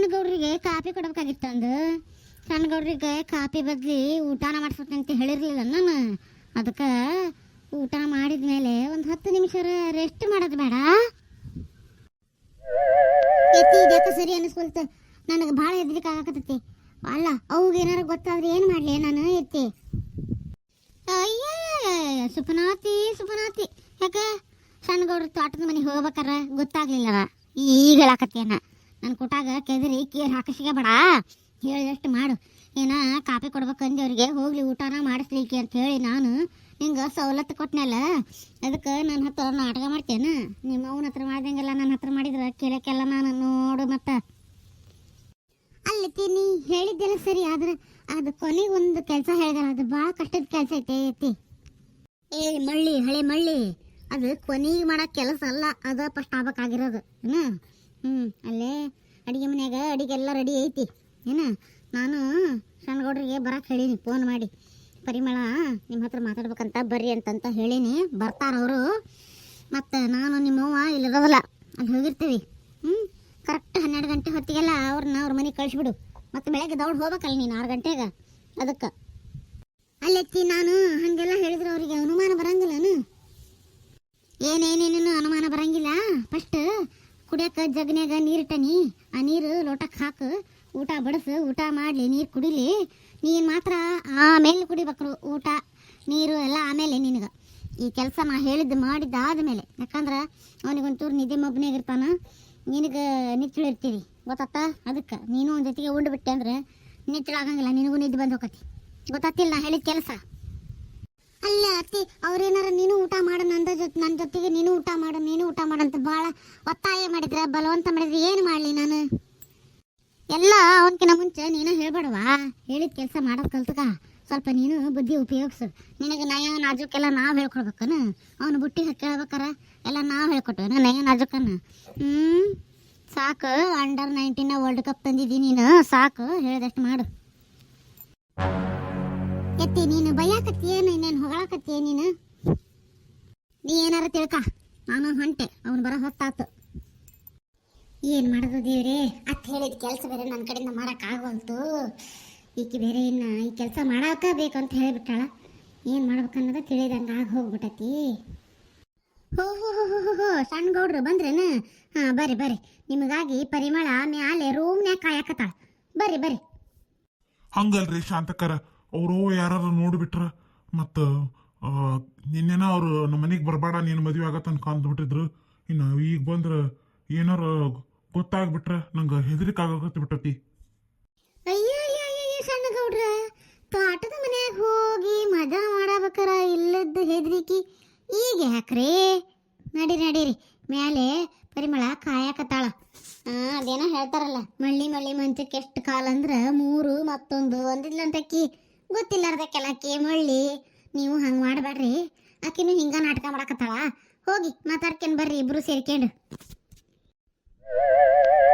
ಸಣ್ಣ ಗೌಡ್ರಿಗೆ ಕಾಫಿ ಕೊಡ್ಬೇಕಾಗಿತ್ತು ಅಂದು. ಸಣ್ಣ ಗೌಡ್ರಿಗೆ ಕಾಫಿ ಬದ್ಲಿ ಊಟನ ಮಾಡಿಸ್ತೀನಿ ಅಂತ ಹೇಳಿರ್ಲಿಲ್ಲ ನಾನು. ಅದಕ್ಕೆ ಊಟ ಮಾಡಿದ ಮೇಲೆ ಒಂದು 10 ನಿಮಿಷ ರೆಸ್ಟ್ ಮಾಡೋದು ಬೇಡ? ಎತ್ತಿ ಇದಕ್ಕೆ ಸರಿ ಅನಿಸ್ಕೊಳ್ತು. ನನಗೆ ಭಾಳ ಹೆದರಿಕೆ ಆಗಕತ್ತೈತಿ. ಅಲ್ಲ ಅವ್ಗೆ ಏನಾರು ಗೊತ್ತಾದ್ರೆ ಏನು ಮಾಡಲಿ ನಾನು? ಎತ್ತಿ ಅಯ್ಯ ಸುಪನಾತಿ ಯಾಕೆ ಸಣ್ಣ ಗೌಡ್ರ ತೋಟದ ಮನೆಗೆ ಹೋಗ್ಬೇಕಾರ ಗೊತ್ತಾಗ್ಲಿಲ್ಲವ. ಈಗ ಹೇಳಾಕತ್ತೇನ ನಾನು ಕೊಟ್ಟಾಗ ಕೆದರಿ ಕೇರ್ ಹಾಕಿಸಿಗೆ ಬೇಡ. ಹೇಳಿದಷ್ಟು ಮಾಡು. ಏನ ಕಾಫಿ ಕೊಡ್ಬೇಕಂದು ಅವ್ರಿಗೆ ಹೋಗ್ಲಿ ಊಟನ ಮಾಡಿಸ್ಲಿಕ್ಕೆ ಅಂತ ಹೇಳಿ ನಾನು ಹಿಂಗೆ ಸವಲತ್ತು ಕೊಟ್ಟನಲ್ಲ. ಅದಕ್ಕೆ ನನ್ನ ಹತ್ರ ನಾಟಕ ಮಾಡ್ತೇನೆ. ನಿಮ್ಮ ಅವನ ಹತ್ರ ಮಾಡ್ದಂಗೆಲ್ಲ ನನ್ನ ಹತ್ರ ಮಾಡಿದ್ರೆ ಕೇಳಕ್ಕೆಲ್ಲ ನಾನು ನೋಡು. ಮತ್ತೆ ಅಲ್ಲಿ ನೀ ಹೇಳಿದ್ದೆಲ್ಲ ಸರಿ, ಆದ್ರೆ ಅದು ಕೊನೆಗೆ ಒಂದು ಕೆಲಸ ಹೇಳಿದಾರ, ಅದು ಭಾಳ ಕಷ್ಟದ ಕೆಲಸ ಐತಿ. ಹಳೆ ಮಳ್ಳಿ ಅದು ಕೊನೆಗೆ ಮಾಡೋ ಕೆಲಸ ಅಲ್ಲ, ಅದು ಫಸ್ಟ್ ಆಗ್ಬೇಕಾಗಿರೋದು ಏನು. ಅಲ್ಲೇ ಅಡುಗೆ ಮನ್ಯಾಗ ಅಡುಗೆಲ್ಲ ರೆಡಿ ಐತಿ ಏನು. ನಾನು ಸಣ್ಣಗೌಡ್ರಿಗೆ ಬರಕ್ಕೆ ಹೇಳೀನಿ ಫೋನ್ ಮಾಡಿ, ಪರಿಮಳ ನಿಮ್ಮ ಹತ್ರ ಮಾತಾಡ್ಬೇಕಂತ ಬರ್ರಿ ಅಂತಂತ ಹೇಳೀನಿ. ಬರ್ತಾರವರು. ಮತ್ತು ನಾನು ನಿಮ್ಮವ್ವ ಇಲ್ಲಿರೋದಲ್ಲ, ಅಲ್ಲಿ ಹೋಗಿರ್ತೀವಿ. ಕರೆಕ್ಟ್ 12 ಗಂಟೆ ಹೊತ್ತಿಗೆಲ್ಲ ಅವ್ರ ಮನೆಗೆ ಕಳಿಸ್ಬಿಡು. ಮತ್ತು ಬೆಳಗ್ಗೆ ದೌಡ್ ಹೋಗ್ಬೇಕಲ್ಲ ನೀನು 6 ಗಂಟೆಗೆ. ಅದಕ್ಕೆ ಅಲ್ಲೆತ್ತಿ ನಾನು ಹಾಗೆಲ್ಲ ಹೇಳಿದ್ರೆ ಅವರಿಗೆ ಅನುಮಾನ ಬರಂಗಿಲ್ಲನು? ಏನೇನೇನು ಅನುಮಾನ ಬರಂಗಿಲ್ಲ. ಫಸ್ಟ್ ಕುಡಿಯೋಕೆ ಜಗ್ನ್ಯಾಗ ನೀರಿಟ್ಟನಿ, ಆ ನೀರು ಲೋಟಕ್ಕೆ ಹಾಕು, ಊಟ ಬಡಿಸು, ಊಟ ಮಾಡಲಿ, ನೀರು ಕುಡಿಲಿ. ನೀನು ಮಾತ್ರ ಆಮೇಲೆ ಕುಡಿಬೇಕು, ಊಟ ನೀರು ಎಲ್ಲ ಆಮೇಲೆ. ನಿನಗೆ ಈ ಕೆಲಸ ನಾ ಹೇಳಿದ್ದು ಮಾಡಿದ್ದಾದ್ಮೇಲೆ. ಯಾಕಂದ್ರೆ ಅವನಿಗೊಂಚೂರು ನಿದ್ದೆ ಮಬ್ಬನಾಗಿರ್ತಾನ, ನಿನಗೆ ನಿಚ್ಚಳಿರ್ತೀವಿ ಗೊತ್ತಾತ. ಅದಕ್ಕೆ ನೀನು ಒಂದು ಜೊತೆಗೆ ಉಂಡು ಬಿಟ್ಟೆ ಅಂದ್ರೆ ನಿಚ್ಚಳಾಗಂಗಿಲ್ಲ, ನಿನಗೂ ನಿದ್ದೆ ಬಂದು ಹೋಗತಿ. ಗೊತ್ತಾತಿಲ್ಲ ನಾ ಹೇಳಿದ ಕೆಲಸ? ಅಲ್ಲ ಅತ್ತಿ, ಅವ್ರೇನಾರ ನೀನು ಊಟ ಮಾಡು, ನನ್ನ ಜೊತೆಗೆ ನೀನು ಊಟ ಮಾಡು ಅಂತ ಭಾಳ ಒತ್ತಾಯ ಮಾಡಿದ್ರೆ, ಬಲವಂತ ಮಾಡಿದ್ರೆ ಏನು ಮಾಡಲಿ ನಾನು? ಎಲ್ಲ ಅವನಕಿನ ಮುಂಚೆ ನೀನು ಹೇಳ್ಬೇಡವಾ? ಹೇಳಿದ ಕೆಲಸ ಮಾಡೋದು ಕಲ್ತಕ ಸ್ವಲ್ಪ ನೀನು ಬುದ್ಧಿ ಉಪಯೋಗಿಸು. ನಿನಗೆ ನಯ ನಾಜುಕೆಲ್ಲ ನಾವು ಹೇಳ್ಕೊಡ್ಬೇಕನ? ಅವನು ಬುಟ್ಟಿ ಕೇಳ್ಬೇಕಾರ ಎಲ್ಲ ನಾವು ಹೇಳ್ಕೊಟ್ಟೇನ ನಯ ನಾಜುಕನ್ನ? ಸಾಕು, ಅಂಡರ್-19 ವರ್ಲ್ಡ್ ಕಪ್ ತಂದಿದ್ದೀನಿ ನೀನು, ಸಾಕು, ಹೇಳಿದಷ್ಟು ಮಾಡು. ಎತ್ತಿ ನೀನು ಬೈಯಾಕತ್ತೀಯೇನು, ಇನ್ನೇನು ಹೊಗಳಾಕತ್ತೀಯ ನೀನು? ನೀ ಏನಾರ ತಿಳ್ಕ, ನಾನು ಹೊಂಟೆ, ಅವನು ಬರೋ ಹೊತ್ತಾತು. ಏನು ಮಾಡೋದು ದೇವ್ರೇ, ಅತ್ ಹೇಳಿದ ಕೆಲಸ ಬೇರೆ ನನ್ನ ಕಡೆಯಿಂದ ಮಾಡೋಕ್ಕಾಗವಲ್ತು. ಈಕೆ ಬೇರೆ ಇನ್ನು ಈ ಕೆಲಸ ಮಾಡಾಕ ಬೇಕು ಅಂತ ಹೇಳಿಬಿಟ್ಟಾಳ. ಏನು ಮಾಡ್ಬೇಕನ್ನೋದು ತಿಳಿದಂಗೆ ಆಗಿ ಹೋಗ್ಬಿಟ್ಟತಿ. ಹೋ ಸಣ್ಣ ಗೌಡ್ರು ಬಂದ್ರೇನು? ಹಾಂ ಬರ್ರಿ, ನಿಮಗಾಗಿ ಪರಿಮಳ ಮ್ಯಾಲೆ ರೂಮ್ನ್ಯಾಗ ಕಾಯಕತ್ತಾಳ. ಬರ್ರಿ. ಹಂಗಲ್ರಿ ಶಾಂತಕರ, ಅವರು ಯಾರು ನೋಡಿಬಿಟ್ರ ಮತ್ತು ನಿನ್ನೆನ ಅವರು ನಮ್ಮ ಮನೆಗೆ ಬರಬೇಡ, ನೀನು ಮದುವೆ ಆಗತ್ತ ಅನ್ಕೊಂಡ್ಬಿಟ್ಟಿದ್ರು. ಇನ್ನು ಈಗ ಬಂದ್ರೆ ಏನಾರ ಗೊತ್ತಾಗ್ಬಿಟ್ರೆ ನಂಗೆ ಹೆದರಿಕೆ ಆಗತ್ತ ಬಿಟ್ಟತಿ. ಅಯ್ಯ ಸಣ್ಣ ಗೌಡ್ರ, ತೋಟದ ಮನ್ಯಾಗ ಹೋಗಿ ಮಜಾ ಮಾಡಬೇಕಾರ ಇಲ್ಲದ್ದು ಹೆದರಿಕಿ ಈಗ ಯಾಕ್ರಿ? ನಡೀರಿ ಮ್ಯಾಲೆ ಪರಿಮಳ ಕಾಯಕತ್ತಾಳ. ಅದೇನೋ ಹೇಳ್ತಾರಲ್ಲ, ಮಳ್ಳಿ ಮಂಚಕ್ಕೆ ಎಷ್ಟು ಕಾಲ ಅಂದ್ರೆ 3 ಮತ್ತೊಂದು ಒಂದಿದ್ಲಂತಕ್ಕಿ. ಗೊತ್ತಿಲ್ಲಾರ್ದಕ್ಕೆಲ್ಲಕ್ಕಿ ಮಳ್ಳಿ. ನೀವು ಹಂಗೆ ಮಾಡಬೇಡ್ರಿ. ಆಕಿನೂ ಹಿಂಗ ನಾಟಕ ಮಾಡಕತ್ತಾಳ. ಹೋಗಿ ಮಾತಾಡ್ಕೊಂಡು ಬರ್ರಿ ಇಬ್ರು ಸೇರ್ಕೊಂಡು.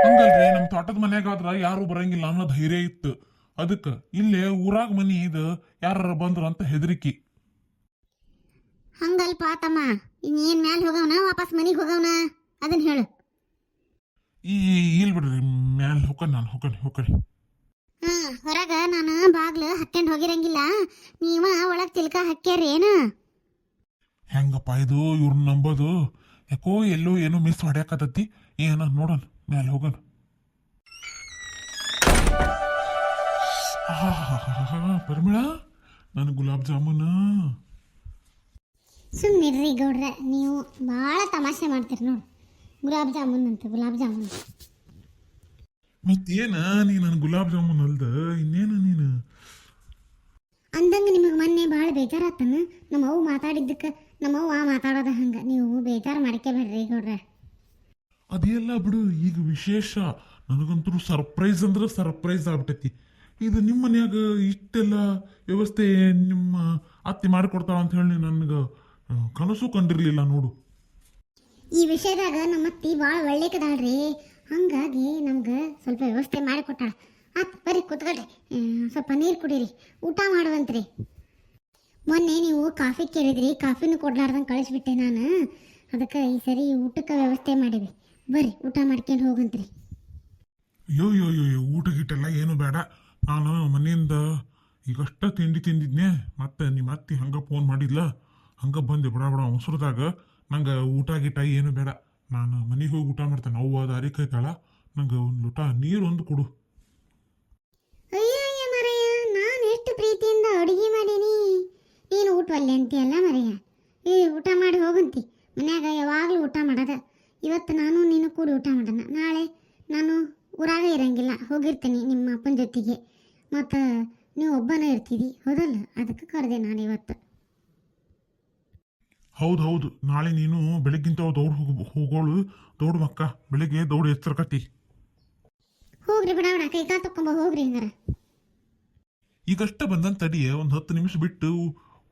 ಹಂಗಲ್ರಿ, ನಮ್ಮ ತೋಟದ ಮನ್ಯಾಗಾದ್ರ ಯಾರು ಬರಂಗಿಲ್ಲ ಅನ್ನೋ ಧೈರ್ಯ ಇತ್ತು. ಅದಕ್ಕೆ ಇಲ್ಲೇ ಊರಾಗ ಮನಿ ಇದು ಯಾರ ಬಂದ್ರು ಅಂತ ಹೆದರಿಕಿ. ಹಂಗಲ್ಪ ತಮ್ಮ, ಇನ್ನೇನ್ ಮ್ಯಾಲ ಹೋಗವನ ವಾಪಸ್ ಮನಿಗೆ ಹೋಗವನ ಅದನ್ನ ಹೇಳು. ಇಲ್ ಬಿಡ್ರಿ, ಮ್ಯಾಲ ಹೋಗಣಿ. ಹೊರಗ ನಾನು ಬಾಗ್ಲು ಹಾಕ್ಕೊಂಡು ಹೋಗಿರಂಗಿಲ್ಲ, ನೀವ ಒಳಗ್ ತಿಲ್ಕ ಹಾಕ್ಯಾರಿ ಏನು? ಹೆಂಗಪ್ಪ ಇದು ಇವ್ರನ್ನ ನಂಬೋದು? ಯಾಕೋ ಎಲ್ಲೋ ಏನೋ ಮಿಸ್ ಹೊಡ್ಯಾಕತ್ತತಿ. ಏನ ನೋಡೋಣ, ಮ್ಯಾಲ ಹೋಗೋಣ. ಪರಿಮಳ, ನಾನು ಗುಲಾಬ್ ಜಾಮೂನ್. ಸುಮ್ಮನಿರ್ರಿ ಗೌಡ್ರ, ನೀವು ಭಾಳ ತಮಾಷೆ ಮಾಡ್ತೀರಿ ನೋಡಿ. ಗುಲಾಬ್ ಜಾಮೂನ್ ಮತ್ತೇನ ನೀ ನನ್ನ ಗುಲಾಬ್ ಜಾಮೂನ್ ಅಲ್ದ ಇನ್ನೇನು ನೀನು ಅಂದಂಗೆ ನಿಮಗೆ ಮೊನ್ನೆ ಭಾಳ ಬೇಜಾರಾತನ ನಮ್ಮವ್ವ ಮಾತಾಡಿದ್ದಕ್ಕೆ. ನಮ್ಮವ್ವ ಮಾತಾಡೋದ ಹಂಗೆ, ನೀವು ಬೇಜಾರು ಮಾಡ್ಕೋಬೇಡ್ರಿ ಗೌಡ್ರ. ಅದೆಲ್ಲ ಬಿಡು, ಈಗ ವಿಶೇಷ ನನಗಂತೂ ಸರ್ಪ್ರೈಸ್ ಅಂದ್ರೆ ಸರ್ಪ್ರೈಸ್ ಆಗ್ಬಿಟ್ಟೈತಿ. ಇದು ನಿಮ್ಮ ಮನ್ಯಾಗ ಇಷ್ಟೆಲ್ಲ ವ್ಯವಸ್ಥೆ ನಿಮ್ಮ ಅತ್ತಿ ಮಾಡಿಕೊಡ್ತಾವ ಅಂತ ಹೇಳಿ ನನಗೆ ಕನಸು ಕಂಡಿರ್ಲಿಲ್ಲ ನೋಡು. ಈ ವಿಷಯದಾಗ ನಮ್ಮ ಅತ್ತಿ ಭಾಳ ಒಳ್ಳೆಕದಾಳ್ರಿ. ಹಂಗಾಗಿ ನಮ್ಗೆ ಸ್ವಲ್ಪ ವ್ಯವಸ್ಥೆ ಮಾಡಿಕೊಟ್ಟಾಳ. ಬರ್ರಿ ಕೂತ್ಕೊಳ್ರಿ, ಸ್ವಲ್ಪ ನೀರು ಕುಡೀರಿ, ಊಟ ಮಾಡುವಂತ್ರಿ. ಮೊನ್ನೆ ನೀವು ಕಾಫಿ ಕೇಳಿದ್ರಿ, ಕಾಫಿನೂ ಕೊಡ್ಲಾರ್ದಂಗೆ ಕಳಿಸ್ಬಿಟ್ಟೆ ನಾನು. ಅದಕ್ಕೆ ಈ ಸರಿ ಊಟಕ್ಕೆ ವ್ಯವಸ್ಥೆ ಮಾಡಿವಿ. ಬರ್ರಿ ಊಟ ಮಾಡ್ಕೊಂಡು ಹೋಗಂತ್ರಿ. ಅಯ್ಯೋ ಊಟ ಗೀಟೆಲ್ಲ ಏನು ಬೇಡ. ನಾನು ಮನೆಯಿಂದ ಈಗಷ್ಟ ತಿಂಡಿ ತಿಂದಿದ್ನೆ. ಮತ್ತೆ ನಿಮ್ಮ ಅತ್ತಿ ಹಂಗೆ ಫೋನ್ ಮಾಡಿದ್ಲ, ಹಂಗೆ ಬಂದೆ ಬಡ ಬಡ ಅವಸರದಾಗ. ನಂಗೆ ಊಟ ಗೀಟ ಏನು ಬೇಡ. ನಾನು ಮನೆಗೆ ಹೋಗಿ ಊಟ ಮಾಡ್ತೇನೆ. ಅವ್ವ ದಾರಿ ಕೈತಾಳ. ನಂಗೆ ಒಂದು ಲೋಟ ನೀರು ಒಂದು ಕೊಡು. ಅಯ್ಯಯ್ಯ ಮರಯ್ಯ, ನಾನು ಎಷ್ಟು ಪ್ರೀತಿಯಿಂದ ಅಡುಗೆ ಮಾಡೀನಿ, ನೀನು ಊಟವಲ್ಲೆ ಅಂತೀಯಲ್ಲ ಮರಯ್ಯ. ಊಟ ಮಾಡಿ ಹೋಗಂತಿ. ಮನ್ಯಾಗ ಯಾವಾಗಲೂ ಊಟ ಮಾಡೋದ. ಇವತ್ತು ನಾನು ನೀನು ಕೂಡಿ ಊಟ ಮಾಡೋಣ. ನಾಳೆ ನಾನು ಊರಾಗ ಇರಂಗಿಲ್ಲ, ಹೋಗಿರ್ತೀನಿ ನಿಮ್ಮ ಅಪ್ಪನ ಜೊತೆಗೆ. ಮತ್ತು ನೀವು ಒಬ್ಬನೇ ಇರ್ತೀರಿ, ಹೌದಲ್ಲ? ಅದಕ್ಕೆ ಕರೆದೆ ನಾನು ಇವತ್ತು. ಹೌದು, ನಾಳೆ ನೀನು ಬೆಳಗ್ಗಿಂತ ಹೋಗೋಳು. ದೌಡು ಮಕ್ಕ, ಬೆಳಿಗ್ಗೆ ದೌಡು ಎಚ್ಚರಕತಿ. ಹೋಗ್ರಿ ಬಿಡ ಬಿಡ, ಕೈ ಕಾಲು ತಕ್ಕೊಂಬ ಹೋಗ್ರಿ ಹಂಗಾರ. ಈಗಷ್ಟ ಬಂದಂತ ತಡಿಯ, ಒಂದು 10 ನಿಮಿಷ ಬಿಟ್ಟು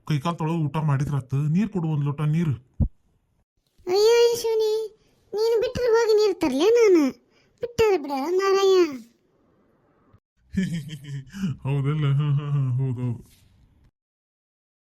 ಕೈಕಾಲು ತೊಳೆದು ಊಟ ಮಾಡಿದ್ರತ್ತ. ನೀರು ಕೊಡು, ಒಂದು ಲೋಟ ನೀರು. ಅಯ್ಯೋ ಶಿವನಿ, ನೀನು ಬಿಟ್ಟರೆ ಹೋಗಿ ನೀರು ತರಲೇ ನಾನು? ಬಿಟ್ಟರೆ ಬಿಡ ಮಾರಯ್ಯ. ಹೌದಲ್ಲ, ಹೌದೌದು.